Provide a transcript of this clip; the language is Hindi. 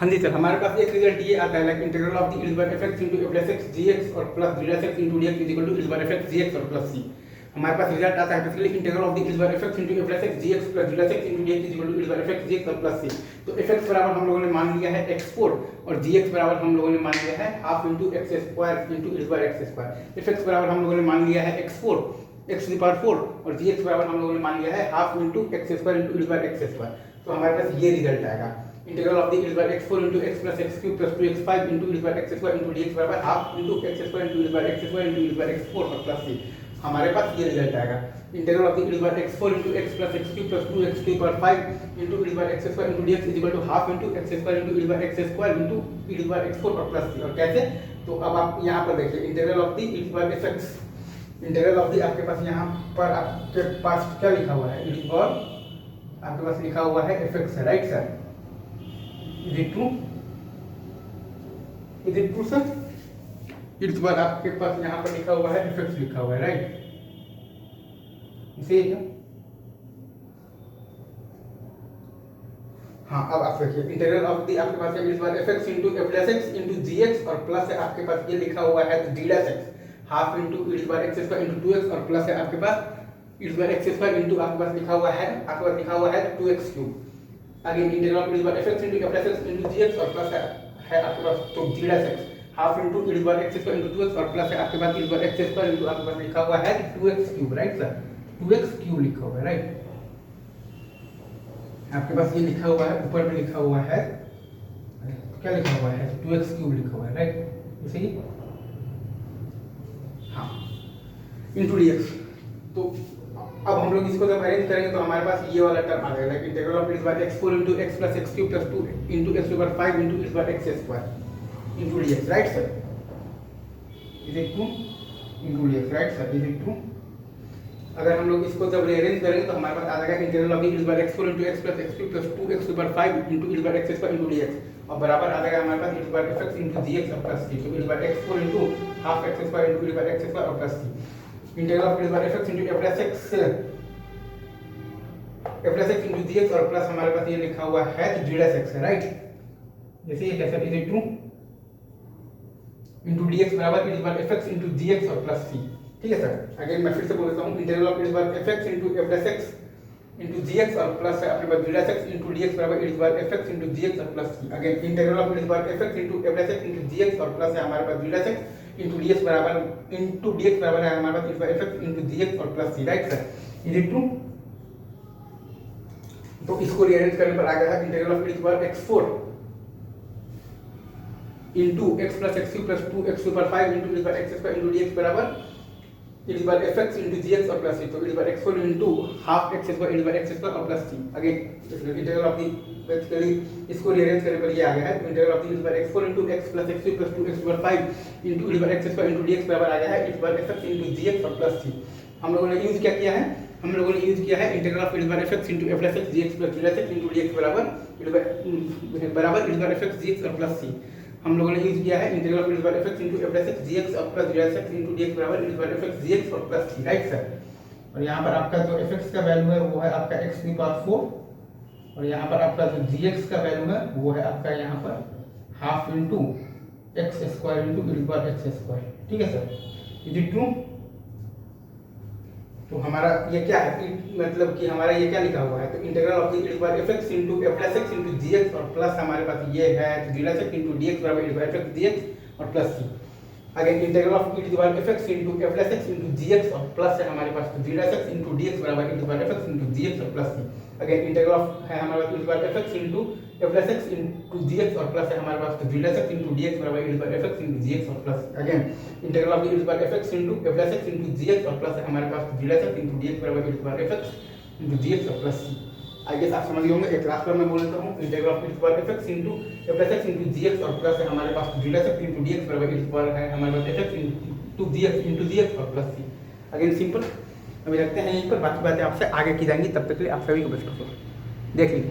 हाँ जी सर, हमारे पास एक रिजल्ट ये आता है like integral of the f x into f plus x g x और plus g x into d x is equal to f x g x और प्लस सी। हमारे पास रिजल्ट आता है basically integral of the f x into f plus x g x plus g x into d x is equal to f x g x और प्लस सी। तो एफ एक्स बराबर हम लोगों ने मान लिया है x4 और जी एक्स बराबर हम लोगों ने मान लिया है half into x square into x square. F x बराबर हम लोगों ने मान लिया है x4 x to the power 4 और जी एक्स बराबर हम लोगों ने मान लिया है half into x square into x square. तो हमारे पास ये रिजल्ट आएगा integral of the x4 into x plus x cube plus 2x5 into x square into dx बराबर half into x square into x square into x4 और प्लस c। हमारे पास ये रिजल्ट आएगा integral of the x4 into x plus x cube plus 2x to the power 5 into x square into dx is equal to half into x square into x square into x4 और प्लस c। और कैसे? तो अब आप यहाँ पर देखिए integral of the fx integral of the आपके पास यहाँ पर आपके पास क्या लिखा हुआ है? आपके पास लिखा हुआ है fx है, right sir? Is it true? Is it true sir? इस बार आपके पास यहाँ पर लिखा हुआ है fx लिखा हुआ है, राइट? इसे क्या? हाँ, अब आप देखिए इंटीग्रल ऑफ दी आपके पास है इस बार fx into f plus x into gx और प्लस है आपके पास ये लिखा हुआ है d dash x half into इस बार x स्क्वायर into 2x और प्लस है आपके पास इस बार x स्क्वायर into आपके पास लिखा हुआ है 2x क्यूब। आगे integral of f x into f plus x into gx और प्लस है आपके पास तो d dash x half into x square into 2x और प्लस है आपके पास x स्क्वायर into आपके पास लिखा हुआ है 2x cube, right sir? 2x cube लिखा हुआ है, राइट? आपके पास ये लिखा हुआ है, ऊपर में लिखा हुआ है, क्या लिखा हुआ है? 2x क्यूब लिखा हुआ है, राइट? इसे ही हाँ इंटू dx। तो अब हम लोग इसको जब अरेंज करेंगे तो हमारे पास ये वाला टर्म आ जाएगा integral of x4 into x plus x cube plus 2 into x over 5 into x square into dx, right sir? Is it true? into dx, right sir? Is it true? अगर हम लोग इसको जब रीअरेंज करेंगे तो हमारे पास आ जाएगा integral of x4 into x plus x cube plus 2x over 5 into x square into dx और बराबर आ जाएगा हमारे पास fx into gx और प्लस c। तो x4 into half x square into x square और plus c integral of f(x) into f plus x into dx और प्लस हमारे पास ये लिखा हुआ है d dash x है, राइट? जैसे ये कैसे is it true? into dx बराबर fx into gx और प्लस c। ठीक है सर? अगेन मैं फिर से बोल देता हूँ integral of fx into f plus x into gx और प्लस है अपने पास d dash x into dx बराबर fx into gx और plus c। Again integral of fx into f plus x into gx और प्लस है हमारे पास d dash x into dx बराबर है हमारे पास fx इंटू dx और plus c, right sir? Is it true? तो इसको रीअरेंज करने पर आ गया है integral of x4 into x plus x cube plus 2x ऊपर 5 into x square into dx बराबर fx इंटू gx और प्लस c। तो x4 into half x square into x square और plus c। Again integral of basically इसको रीअरेंज करने पर ये आ गया है integral of x4 into x plus x plus 2x ऊपर 5 into x square into dx बराबर आ गया है fx इंटू gx और प्लस c। हम लोगों ने यूज क्या किया है? हम लोगों ने यूज किया है integral of fx into f plus x gx plus d x into dx बराबर fx gx और प्लस c। हम लोगों ने यूज किया है integral of fx into f plus x gx और plus d x into dx बराबर fx gx और प्लस c, राइट सर? और यहाँ पर आपका जो fx का वैल्यू है वो है आपका x की पावर 4 और यहाँ पर आपका जो gx का वैल्यू है वो है आपका यहाँ पर half into x square into x square. ठीक है सर? Is it true? तो हमारा ये क्या है? मतलब कि हमारा ये क्या लिखा हुआ है? तो integral of fx into f plus x into gx और प्लस हमारे पास ये है d dash x into dx बराबर fx dx और plus c। Again integral of fx into f plus x into gx और प्लस है हमारे पास d dash x into dx बराबर fx इंटू gx और plus c। Again integral of है हमारे पास fx into f plus x into gx और प्लस है हमारे पास d dash x into dx बराबर fx इंटू gx और plus. Again integral of fx into f plus x into gx और प्लस है हमारे पास d dash x into dx बराबर fx इंटू gx और प्लस c। आई गेस आप समझ गए होंगे। एक लास्ट बार मैं बोल देता हूँ integral of fx into f plus x into gx और प्लस है हमारे पास d dash x into dx बराबर है हमारे पास fx इंटू dx और प्लस c। Again simple. अभी रखते हैं यहीं पर, बाकी बातें आपसे आगे की जाएंगी। तब तक के लिए आप सभी को बेस्ट ऑफ लक। देख लीजिए।